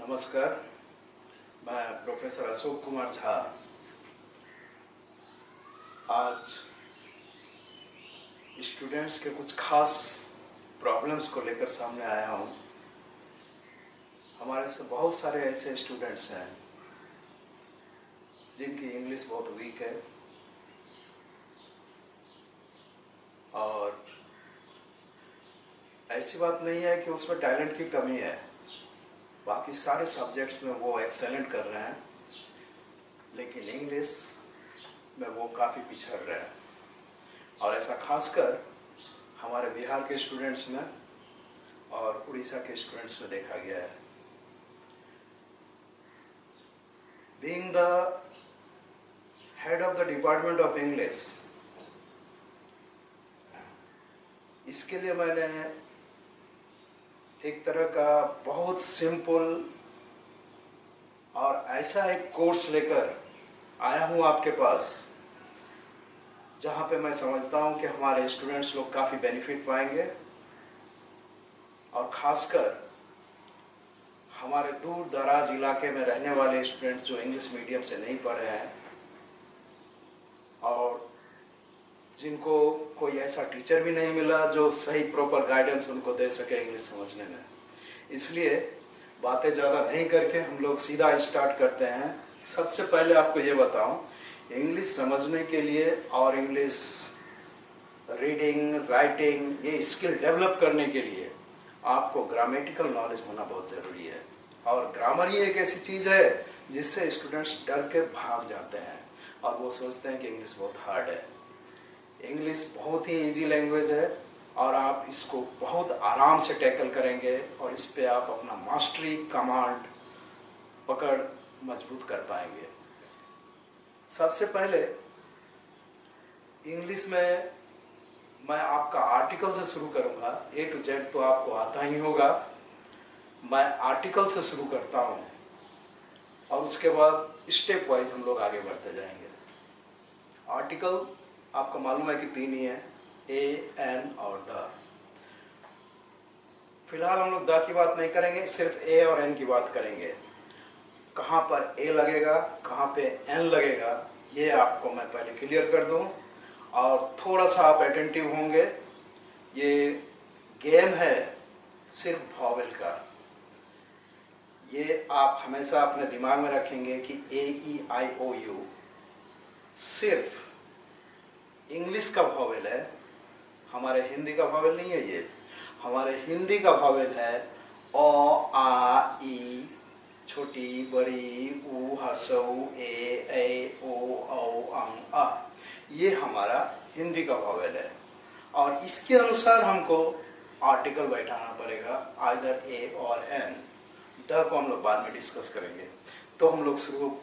नमस्कार, मैं प्रोफेसर अशोक कुमार झा आज स्टूडेंट्स के कुछ खास प्रॉब्लम्स को लेकर सामने आया हूँ। हमारे से बहुत सारे ऐसे स्टूडेंट्स हैं जिनकी इंग्लिश बहुत वीक है और ऐसी बात नहीं है कि उसमें टैलेंट की कमी है। बाकी सारे सब्जेक्ट्स में वो एक्सेलेंट कर रहे हैं, लेकिन इंग्लिश में वो काफ़ी पिछड़ रहे हैं और ऐसा खासकर हमारे बिहार के स्टूडेंट्स में और उड़ीसा के स्टूडेंट्स में देखा गया है। Being the head of the Department of English, इसके लिए मैंने एक तरह का बहुत सिंपल और ऐसा एक कोर्स लेकर आया हूँ आपके पास, जहाँ पे मैं समझता हूँ कि हमारे स्टूडेंट्स लोग काफ़ी बेनिफिट पाएंगे और ख़ासकर हमारे दूर दराज इलाके में रहने वाले स्टूडेंट जो इंग्लिश मीडियम से नहीं पढ़े हैं और जिनको कोई ऐसा टीचर भी नहीं मिला जो सही प्रॉपर गाइडेंस उनको दे सके इंग्लिश समझने में। इसलिए बातें ज़्यादा नहीं करके हम लोग सीधा स्टार्ट करते हैं। सबसे पहले आपको ये बताऊं, इंग्लिश समझने के लिए और इंग्लिश रीडिंग राइटिंग ये स्किल डेवलप करने के लिए आपको ग्रामेटिकल नॉलेज होना बहुत ज़रूरी है। और ग्रामर ही एक ऐसी चीज़ है जिससे स्टूडेंट्स डर के भाग जाते हैं और वो सोचते हैं कि इंग्लिश बहुत हार्ड है। इंग्लिश बहुत ही इजी लैंग्वेज है और आप इसको बहुत आराम से टैकल करेंगे और इस पे आप अपना मास्टरी कमांड पकड़ मजबूत कर पाएंगे। सबसे पहले इंग्लिश में मैं आपका आर्टिकल से शुरू करूंगा। ए टू जेड तो आपको आता ही होगा। मैं आर्टिकल से शुरू करता हूं और उसके बाद स्टेप वाइज हम लोग आगे बढ़ते जाएंगे। आर्टिकल आपको मालूम है कि 3 ही है, ए, एन और द। फिलहाल हम लोग द की बात नहीं करेंगे, सिर्फ ए और एन की बात करेंगे। कहाँ पर ए लगेगा, कहाँ पे एन लगेगा, ये आपको मैं पहले क्लियर कर दूं और थोड़ा सा आप अटेंटिव होंगे। ये गेम है सिर्फ वॉवेल का। ये आप हमेशा अपने दिमाग में रखेंगे कि AEIOU सिर्फ इंग्लिश का वॉवेल है, हमारे हिंदी का वॉवेल नहीं है। ये हमारे हिंदी का वॉवेल है ओ, आ, ई, छोटी बड़ी, ऊ, हर्षऊ, ए, ओ, औ, अं, आ। ये हमारा हिंदी का वॉवेल है और इसके अनुसार हमको आर्टिकल बैठाना पड़ेगा, आइदर ए और एन। द को हम लोग बाद में डिस्कस करेंगे। तो हम लोग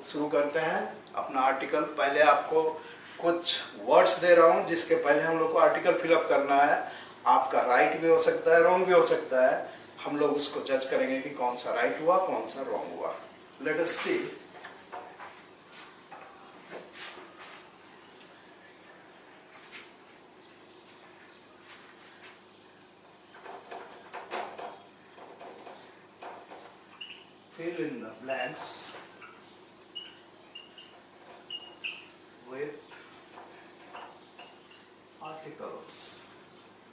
शुरू करते हैं अपना आर्टिकल। पहले आपको कुछ वर्ड्स दे रहा हूं जिसके पहले हम लोग को आर्टिकल फिलअप करना है। आपका राइट भी हो सकता है, रॉन्ग भी हो सकता है। हम लोग उसको जज करेंगे कि कौन सा राइट हुआ, कौन सा रॉन्ग हुआ। Let us see. Fill in the blanks with articles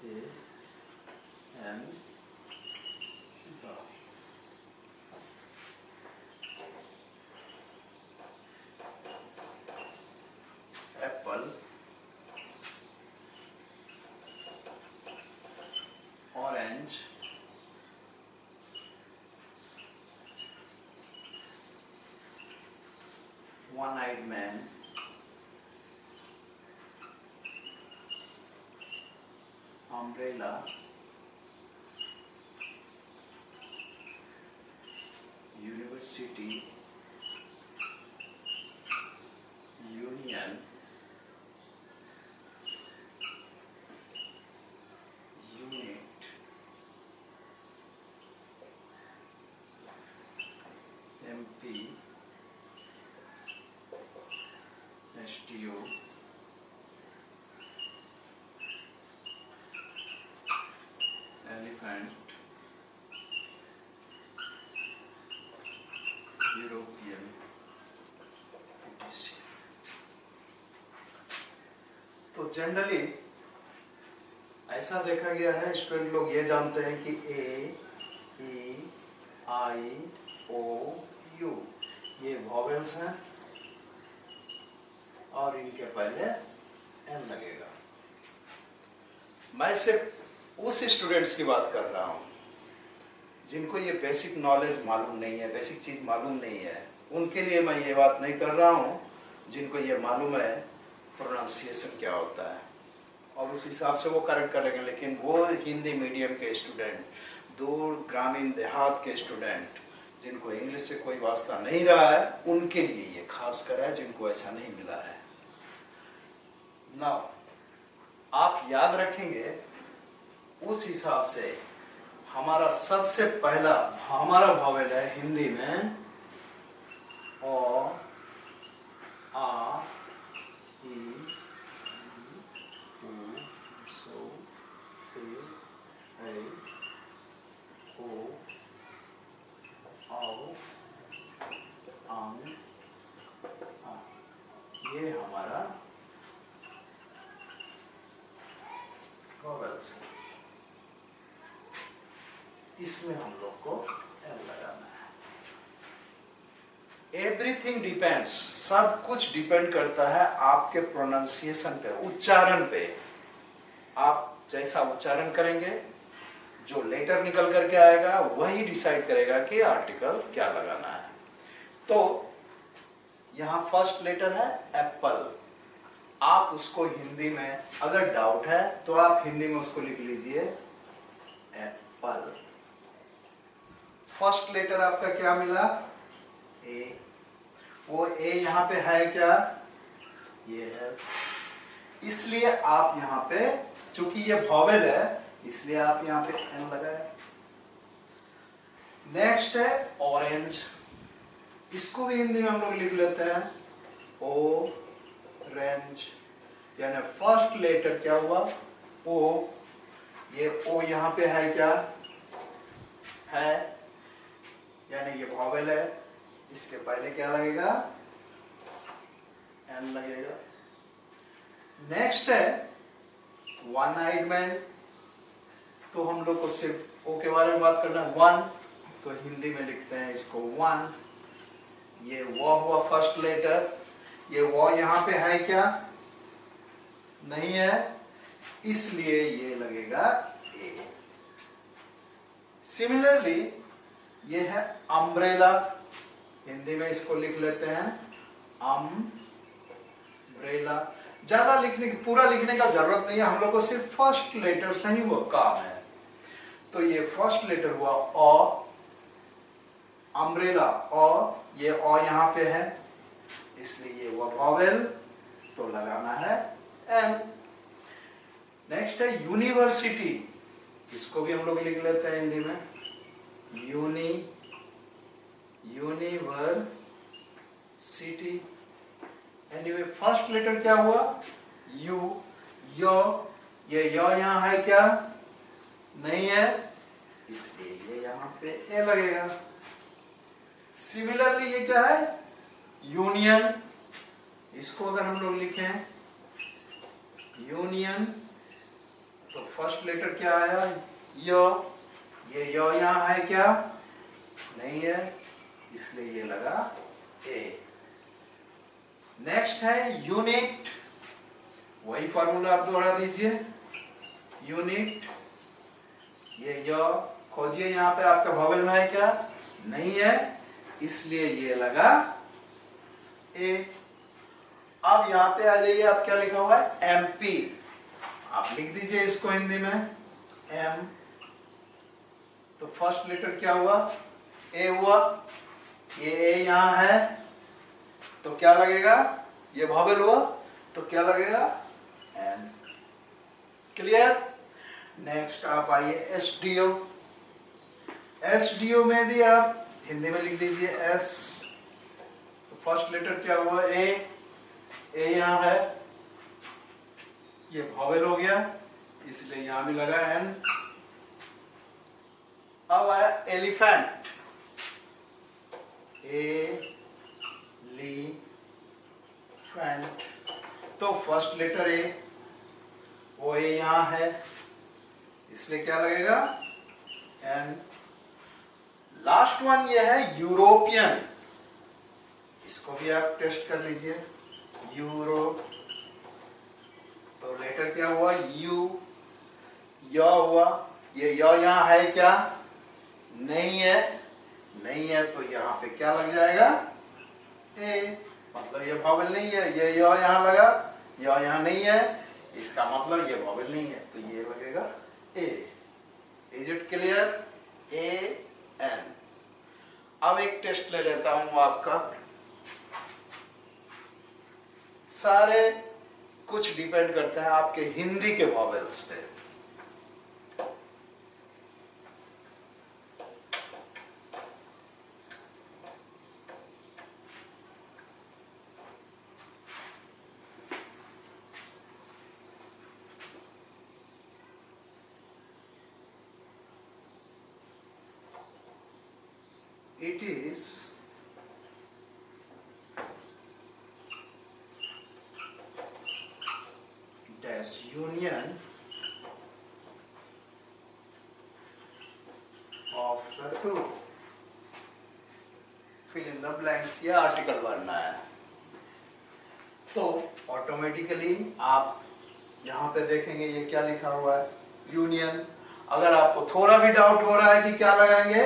A and the. Apple, orange, one-eyed man, umbrella, university, union, unit, MP, STO, elephant, European PTC. तो जनरली ऐसा देखा गया है, स्टूडेंट लोग ये जानते हैं कि ए, ई, आई, ओ, यू ये वॉवेल्स हैं और इनके पहले एन लगेगा। मैं सिर्फ उस स्टूडेंट्स की बात कर रहा हूं जिनको ये बेसिक नॉलेज मालूम नहीं है, बेसिक चीज मालूम नहीं है। उनके लिए मैं ये बात नहीं कर रहा हूं जिनको ये मालूम है प्रोनाउंसिएशन क्या होता है, और उस हिसाब से वो करेक्ट करेंगे। लेकिन वो हिंदी मीडियम के स्टूडेंट, दूर ग्रामीण देहात के स्टूडेंट जिनको इंग्लिश से कोई वास्ता नहीं रहा है, उनके लिए ये खास कर है, जिनको ऐसा नहीं मिला है। नाउ आप याद रखेंगे उस हिसाब से हमारा सबसे पहला हमारा वॉवेल है हिंदी में ओ, आ, ई, उ, सो, ए, ओ, आओ, आऊं, आ। ये हमारा वॉवेल्स है। इसमें हम लोग को एल लगाना है। एवरीथिंग डिपेंड्स, सब कुछ डिपेंड करता है आपके प्रोनाउंसिएशन पे, उच्चारण पे। आप जैसा उच्चारण करेंगे, जो लेटर निकल करके आएगा वही डिसाइड करेगा कि आर्टिकल क्या लगाना है। तो यहां फर्स्ट लेटर है एप्पल। आप उसको हिंदी में अगर डाउट है तो आप हिंदी में उसको लिख लीजिए एप्पल। फर्स्ट लेटर आपका क्या मिला? ए। वो ए यहां पे है क्या? ये है। इसलिए आप यहां पे, चूंकि ये वॉवेल है इसलिए आप यहां पे एन लगाए। नेक्स्ट है ऑरेंज। इसको भी हिंदी में हम लोग लिख लेते हैं ओ रेंज। यानी फर्स्ट लेटर क्या हुआ? ओ। ये ओ यहां पे है क्या? है, यानी ये वॉवेल है। इसके पहले क्या लगेगा? एन लगेगा। नेक्स्ट है वन आइड मैन। तो हम लोग को सिर्फ ओ के बारे में बात करना है। वन, तो हिंदी में लिखते हैं इसको वन। ये वो हुआ फर्स्ट लेटर। ये वो यहां पे है क्या? नहीं है, इसलिए ये लगेगा ए। सिमिलरली ये है अम्ब्रेला। हिंदी में इसको लिख लेते हैं अम्ब्रेला। ज्यादा लिखने की, पूरा लिखने का जरूरत नहीं है, हम लोग को सिर्फ फर्स्ट लेटर से ही वो काम है। तो ये फर्स्ट लेटर हुआ अ, अम्ब्रेला अ। ये अ यहां पे है इसलिए ये हुआ वॉवेल, तो लगाना है एन। नेक्स्ट है यूनिवर्सिटी। इसको भी हम लोग लिख लेते हैं हिंदी में यूनिवर्सिटी। एनीवे फर्स्ट लेटर क्या हुआ? यू। यो। ये यो यहां है क्या? नहीं है, इसलिए ये यहां पे ए लगेगा। सिमिलरली ये क्या है? यूनियन। इसको अगर हम लोग लिखें यूनियन, तो फर्स्ट लेटर क्या आया? यो। ये यो यहां है क्या? नहीं है, इसलिए ये लगा ए। नेक्स्ट है यूनिट। वही फॉर्मूला आप दोहरा दीजिए, यूनिट। ये यो खोजिए, यहां पे आपका वॉवेल में है क्या? नहीं है, इसलिए ये लगा ए। अब यहां पे आ जाइए, आप क्या लिखा हुआ है? एमपी। आप लिख दीजिए इसको हिंदी में एम। तो फर्स्ट लेटर क्या हुआ? ए हुआ। ये ए यहां है तो क्या लगेगा? ये वॉवेल हुआ तो क्या लगेगा? एन। क्लियर? नेक्स्ट आप आइए एसडीओ। एसडीओ में भी आप हिंदी में लिख दीजिए एस। तो फर्स्ट लेटर क्या हुआ? ए। ए यहां है, ये वॉवेल हो गया इसलिए यहां भी लगा एन। अब आया एलिफेंट। एलिफेंट। तो फर्स्ट लेटर ए, वो ए यहां है, इसलिए क्या लगेगा? एन। लास्ट वन ये है यूरोपियन, इसको भी आप टेस्ट कर लीजिए। यूरो, तो लेटर क्या हुआ? यू। य हुआ, ये य यहां है क्या? नहीं है, नहीं है, तो यहां पे क्या लग जाएगा? ए। मतलब ये वॉवेल नहीं है, ये य यहां लगा, य यहां नहीं है, इसका मतलब ये वॉवेल नहीं है, तो ये लगेगा A. Is it clear? A N. अब एक टेस्ट ले लेता हूं आपका। सारे कुछ डिपेंड करते हैं आपके हिंदी के वॉवेल्स पे। It is dash union of the two. Fill in the blanks, ये आर्टिकल बनना है। तो ऑटोमेटिकली आप यहाँ पे देखेंगे ये क्या लिखा हुआ है? यूनियन। अगर आपको थोड़ा भी डाउट हो रहा है कि क्या लगाएंगे,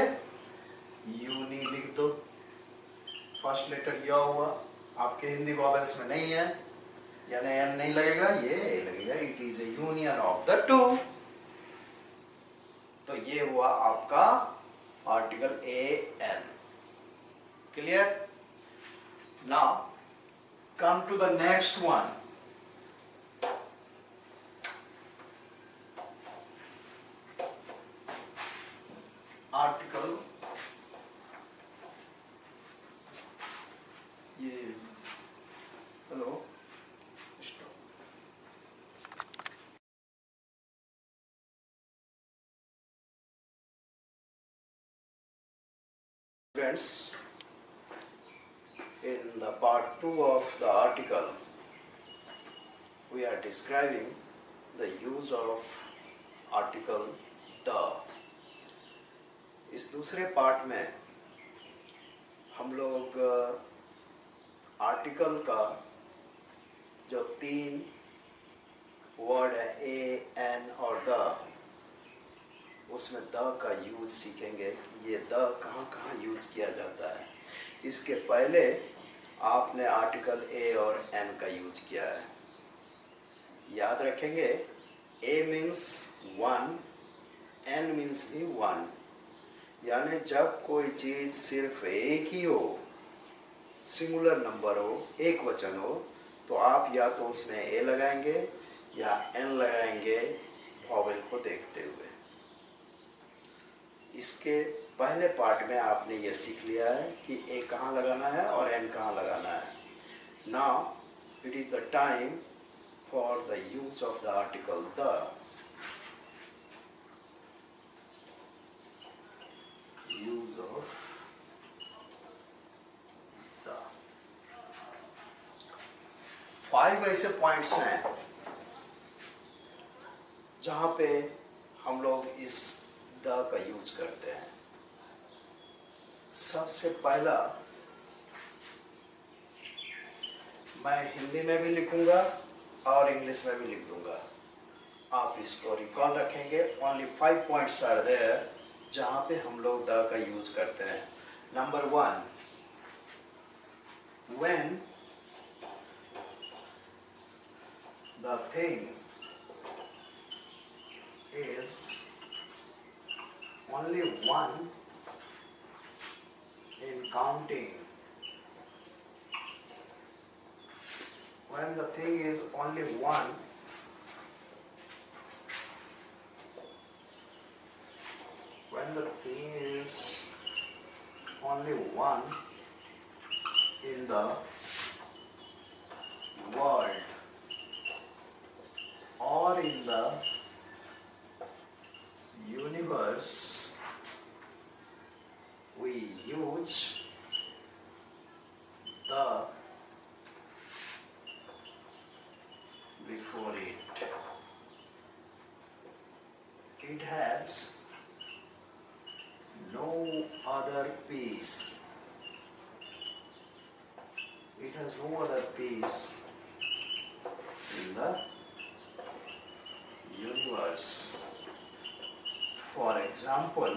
यूनी लिख दो। फर्स्ट लेटर य हुआ, आपके हिंदी वॉवेल्स में नहीं है, यानी एन नहीं लगेगा, ये ए लगेगा। It is a union of the two. तो ये हुआ आपका article a an. Clear? Now come to the next one. Article, ये hello friends, in the part 2 of the article we are describing the use of article the। इस दूसरे part में हम लोग आर्टिकल का जो 3 वर्ड है ए एन और द, उसमें द का यूज सीखेंगे कि ये द कहाँ कहाँ यूज किया जाता है। इसके पहले आपने आर्टिकल ए और एन का यूज किया है, याद रखेंगे। ए मीन्स 1, एन मीन्स भी 1, यानी जब कोई चीज सिर्फ एक ही हो, सिंगुलर नंबर हो, एक वचन हो, तो आप या तो उसमें ए लगाएंगे या एन लगाएंगे वॉवेल को देखते हुए। इसके पहले पार्ट में आपने ये सीख लिया है कि ए कहाँ लगाना है और एन कहाँ लगाना है। Now it is the time for the use of the article the. Use of the 5 ऐसे पॉइंट्स हैं जहां पे हम लोग इस द का यूज करते हैं। सबसे पहला मैं हिंदी में भी लिखूंगा और इंग्लिश में भी लिख दूंगा, आप इसको रिकॉल रखेंगे। ओनली 5 पॉइंट्स आर देयर जहां पे हम लोग द का यूज करते हैं। Number 1, when the thing is only 1 in counting. When the thing is only 1, when the thing is only 1 in the world or in the universe, we use other piece. It has no other piece in the universe. For example,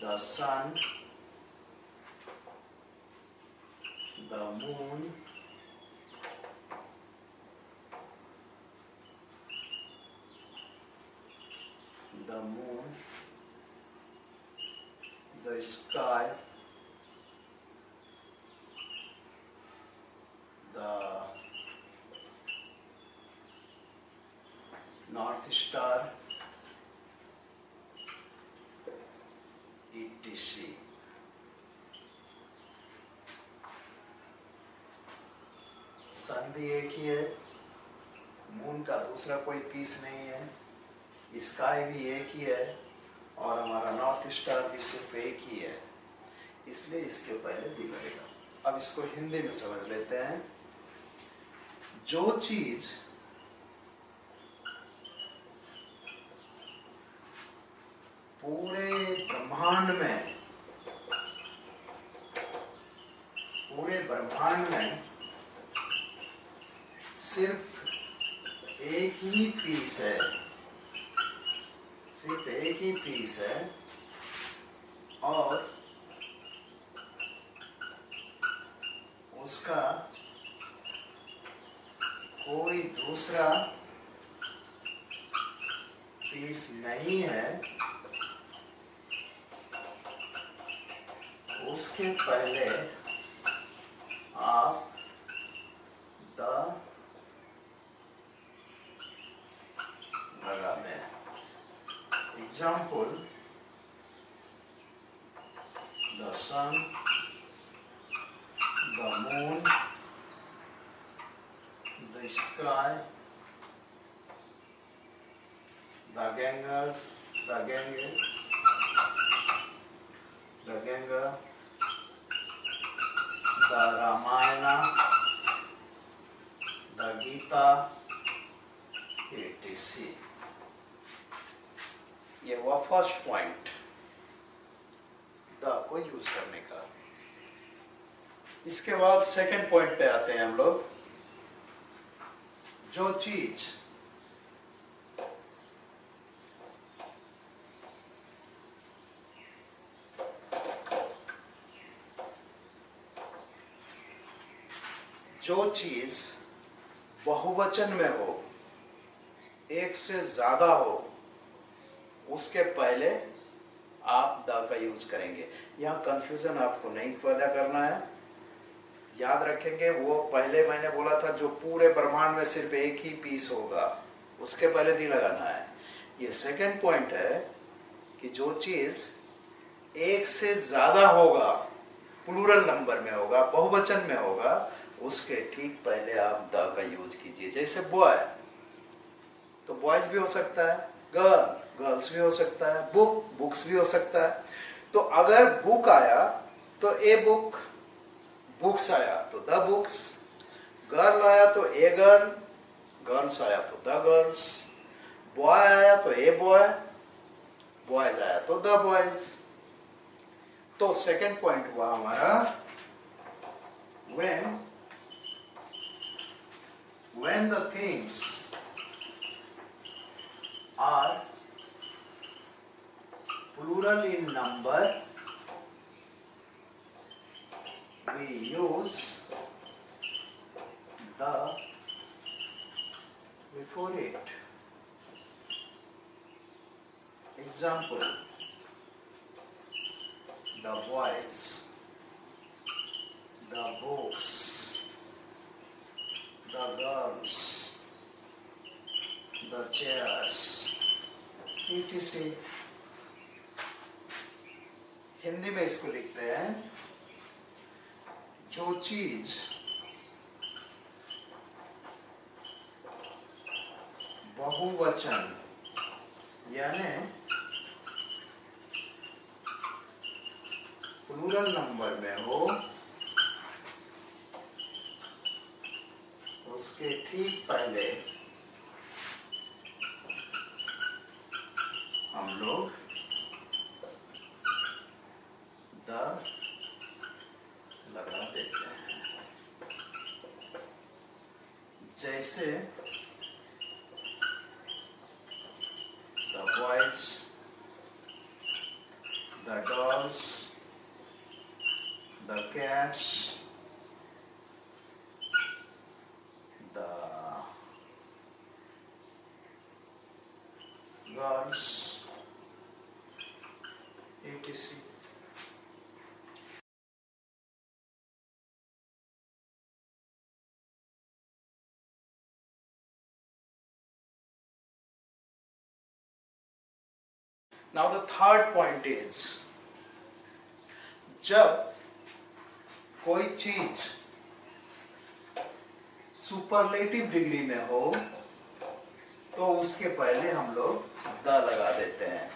the sun, the moon, the sky, the North Star, etc. सन भी एक ही है, moon का दूसरा कोई piece नहीं है, sky भी एक ही है और हमारा नॉर्थ स्टार भी सिर्फ एक ही है, इसलिए इसके पहले दी लगेगा। अब इसको हिंदी में समझ लेते हैं। जो चीज पूरे ब्रह्मांड में सिर्फ एक ही पीस है, और उसका कोई दूसरा पीस नहीं है, उसके पहले आप द लगा दें। Example, the sun, the moon, the sky, the Ganges, the Ganga, the Ramayana, the Gita, etc. ये हुआ फर्स्ट पॉइंट, द को यूज करने का। इसके बाद सेकंड पॉइंट पे आते हैं हम लोग। जो चीज बहुवचन में हो, एक से ज्यादा हो, उसके पहले आप द का यूज करेंगे। यहाँ कंफ्यूजन आपको नहीं पैदा करना है, याद रखेंगे। वो पहले मैंने बोला था जो पूरे ब्रह्मांड में सिर्फ एक ही पीस होगा, उसके पहले दी लगाना है। ये सेकंड पॉइंट है कि जो चीज एक से ज्यादा होगा, प्लूरल नंबर में होगा, बहुवचन में होगा, उसके ठीक पहले आप द का यूज कीजिए। जैसे बॉय, तो बॉयज भी हो सकता है, गर्ल्स भी हो सकता है, बुक्स भी हो सकता है। तो अगर बुक आया तो ए बुक, बुक्स आया तो द बुक्स, गर्ल आया तो ए गर्ल, गर्ल्स आया तो द गर्ल्स, बॉय आया तो ए बॉय, बॉयज आया तो द बॉयज। तो सेकंड पॉइंट हुआ हमारा when the things are plural in number, we use the before it. Example, the boys, the books, the girls, the chairs, etc. Hindi में इसको लिखते हैं, जो चीज बहुवचन यानी प्लूरल नंबर में हो, उसके ठीक पहले हम जैसे the boys, the dogs, the cats, the girls, etc. Now the third point is, जब कोई चीज सुपरलेटिव डिग्री में हो तो उसके पहले हम लोग द लगा देते हैं।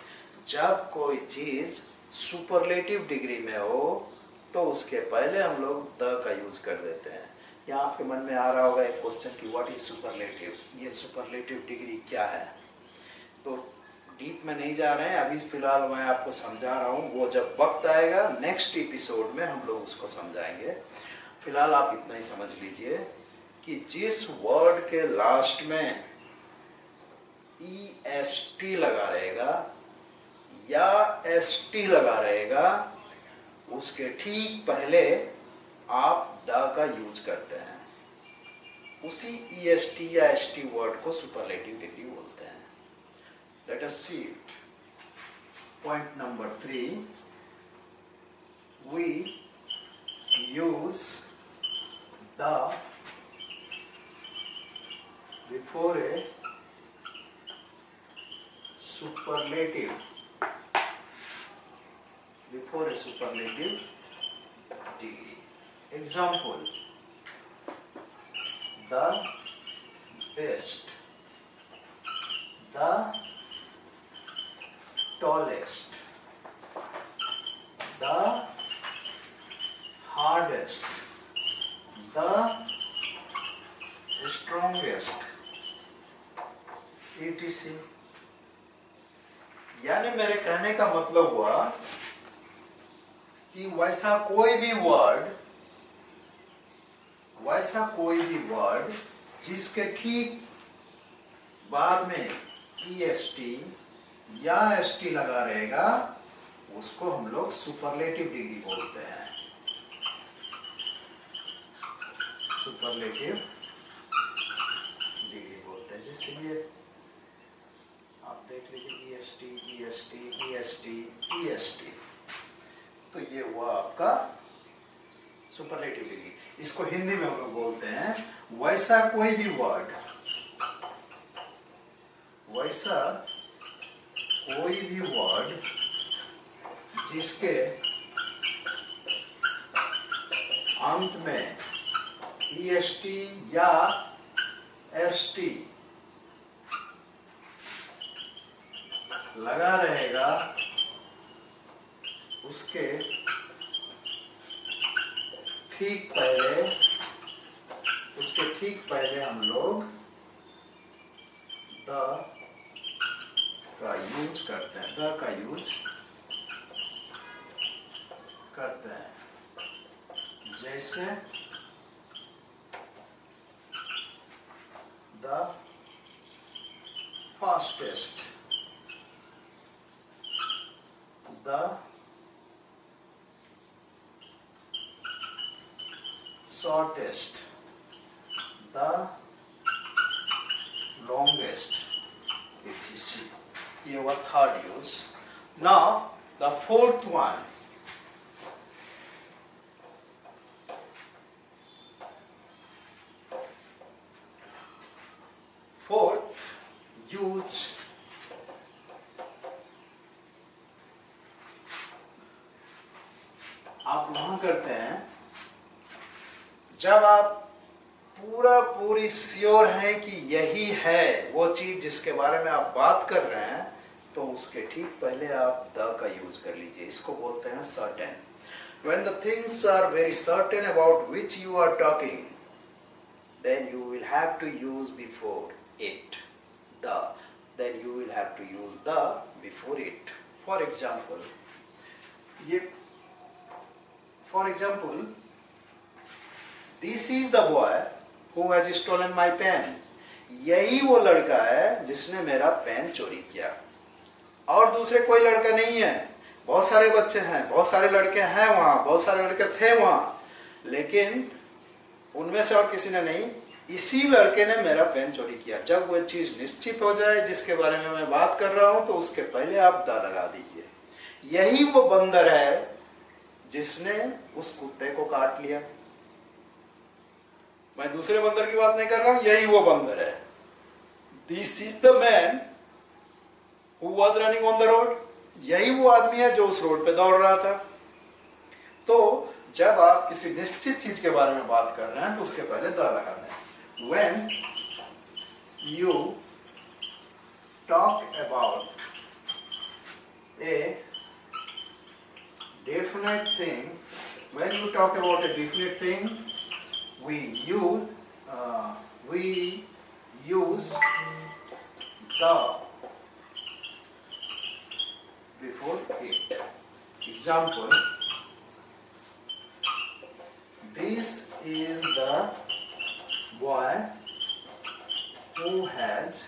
जब कोई चीज सुपरलेटिव डिग्री में हो तो उसके पहले हम लोग द का यूज कर देते हैं। यहाँ आपके मन में आ रहा होगा एक क्वेश्चन कि व्हाट इज सुपरलेटिव, ये सुपरलेटिव डिग्री क्या है। तो डीप में नहीं जा रहे हैं, अभी फिलहाल मैं आपको समझा रहा हूँ, वो जब वक्त आएगा नेक्स्ट एपिसोड में हम लोग उसको समझाएंगे। फिलहाल आप इतना ही समझ लीजिए कि जिस वर्ड के लास्ट में EST लगा रहेगा या ST लगा रहेगा, उसके ठीक पहले आप द का यूज करते हैं। उसी EST या ST वर्ड को सुपरलेटिव डिग्री बोलते हैं। Let us see it. Point number 3. We use the before a superlative. Before a superlative degree. Example: the best, the tallest, the hardest, the strongest, etc. यानी मेरे कहने का मतलब हुआ कि वैसा कोई भी वर्ड जिसके ठीक बाद में EST या ST लगा रहेगा, उसको हम लोग सुपरलेटिव डिग्री बोलते हैं। सुपरलेटिव डिग्री बोलते हैं। जैसे ये आप देख लीजिए EST, EST, EST, EST, तो ये हुआ आपका सुपरलेटिव डिग्री। इसको हिंदी में हम लोग बोलते हैं वैसा कोई भी वर्ड जिसके अंत में EST या ST लगा रहेगा, उसके ठीक पहले हम लोग द का यूज करते हैं। जैसे the fastest, the shortest, the longest, etc. ये हुआ third use. Now the fourth one, fourth use आप वहां करते हैं जब आप पूरी श्योर हैं कि यही है वो चीज जिसके बारे में आप बात कर रहे हैं, तो उसके ठीक पहले आप द का यूज कर लीजिए। इसको बोलते हैं certain. When the things are very certain about which you are talking, then you will have to use before it the. Then you will have to use the before it. For example, this is the boy who has stolen my pen. यही वो लड़का है जिसने मेरा pen चोरी किया, और दूसरे कोई लड़का नहीं है। बहुत सारे बच्चे हैं, बहुत सारे लड़के हैं वहां, बहुत सारे लड़के थे वहां, लेकिन उनमें से और किसी ने नहीं, इसी लड़के ने मेरा पेन चोरी किया। जब वो चीज निश्चित हो जाए जिसके बारे में मैं बात कर रहा हूं, तो उसके पहले आप दा लगा दीजिए। यही वो बंदर है जिसने उस कुत्ते को काट लिया। मैं दूसरे बंदर की बात नहीं कर रहा हूं, यही वो बंदर है। This is the man who was running on the road. यही वो आदमी है जो उस रोड पे दौड़ रहा था। तो जब आप किसी निश्चित चीज के बारे में बात कर रहे हैं तो उसके पहले द लगा दें। When you talk about a definite thing, when you talk about a definite thing, we use the before it. Example: this is the boy who has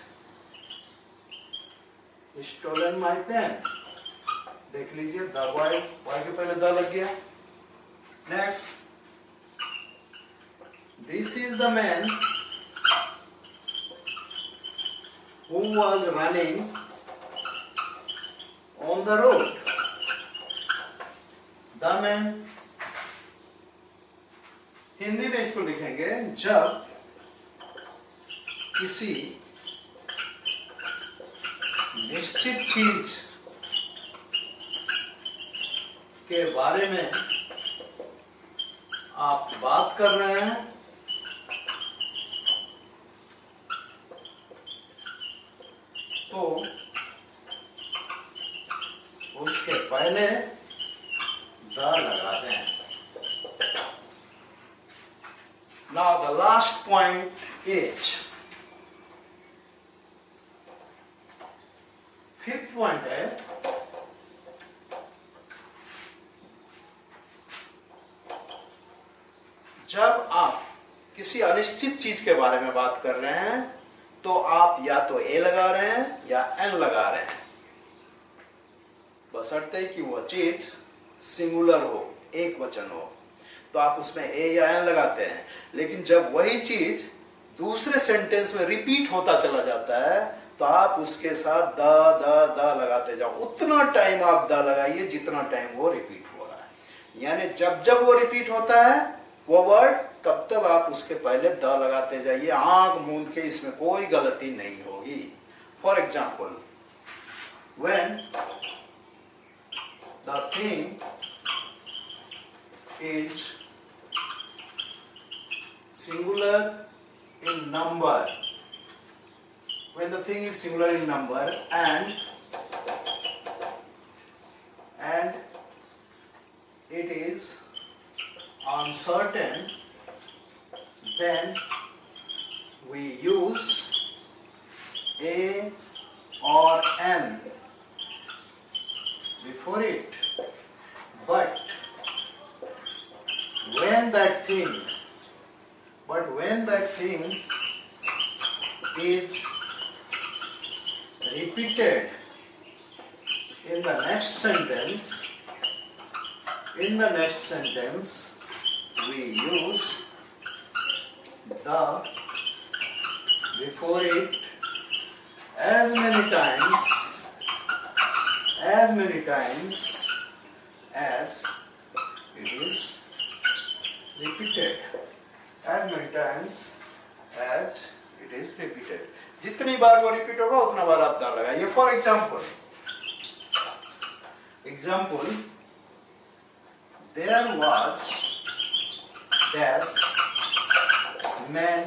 stolen my pen. देख लीजिए, द बॉय, बॉय के पहले the लग गया। Next, this is the man who was running on the road. The man, Hindi में इसको लिखेंगे जब किसी निश्चित चीज के बारे में आप बात कर रहे हैं तो उसके पहले द लगा दें। Now the last point is, fifth point है, जब आप किसी अनिश्चित चीज के बारे में बात कर रहे हैं तो आप या तो ए लगा रहे हैं या एन लगा रहे हैं, बशर्ते कि वह चीज सिंगुलर हो, एक वचन हो, तो आप उसमें ए या एन लगाते हैं। लेकिन जब वही चीज दूसरे सेंटेंस में रिपीट होता चला जाता है तो आप उसके साथ द द द लगाते जाओ। उतना टाइम आप द लगाइए जितना टाइम वो रिपीट हो रहा है। यानी जब जब वो रिपीट होता है वो वर्ड, तब तब आप उसके पहले द लगाते जाइए, आंख मूंद के। इसमें कोई गलती नहीं होगी। For example, when the thing is singular in number, when the thing is singular in number and it is uncertain, then we use a or an before it. But when that thing is repeated in the next sentence, we use the before it as many times as it is repeated. As many times as it is repeated. जितनी बार वो repeat होगा उतना बार आप the लगाइए। For example, there was dash man,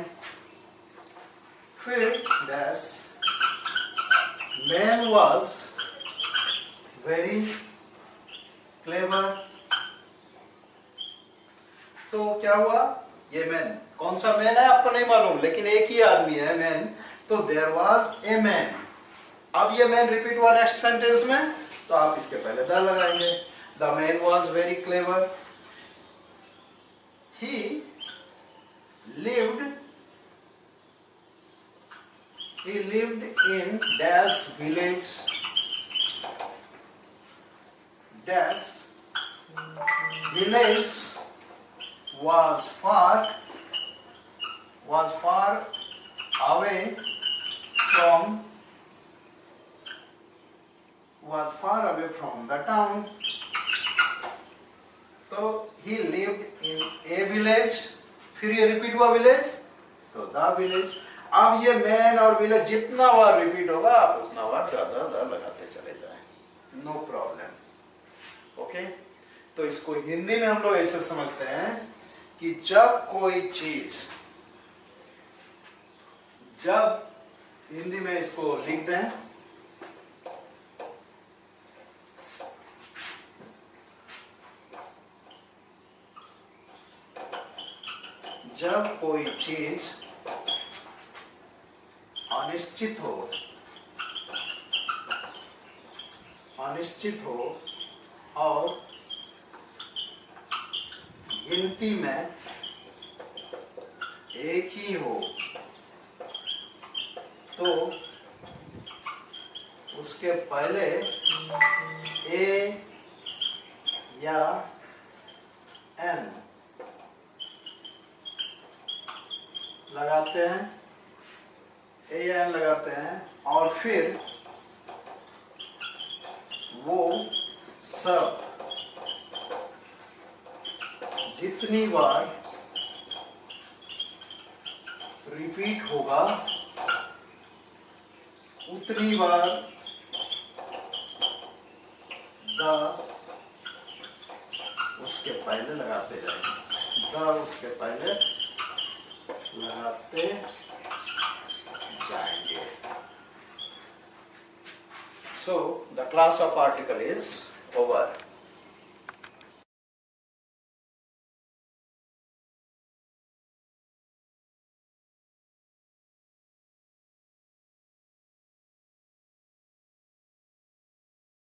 फिर dash man was very clever। तो क्या हुआ, ये मैन, कौन सा मैन है आपको नहीं मालूम, लेकिन एक ही आदमी है मैन। तो देयर वाज ए मैन। अब ये मैन रिपीट हुआ नेक्स्ट सेंटेंस में, तो आप इसके पहले द लगाएंगे। The man was very clever, he lived He lived in dash village. Dash village was far away from the town. तो he lived in a village, फिर ये रिपीट हुआ विलेज, तो द विलेज. अब ये मैन और village जितना बार repeat होगा आप उतना बार द लगाते चले जाएं, नो प्रॉब्लम. ओके, तो इसको हिंदी में हम लोग ऐसे समझते हैं कि जब कोई चीज, जब हिंदी में इसको लिख दें, जब कोई चीज अनिश्चित हो और गिनती में एक ही हो, तो उसके पहले ए या एन लगाते हैं, ए या एन लगाते हैं, और फिर वो सब जितनी बार रिपीट होगा उतनी बार द उसके पहले लगाते जाएंगे, द उसके पहले लगाते जाएंगे. So the class of article is over.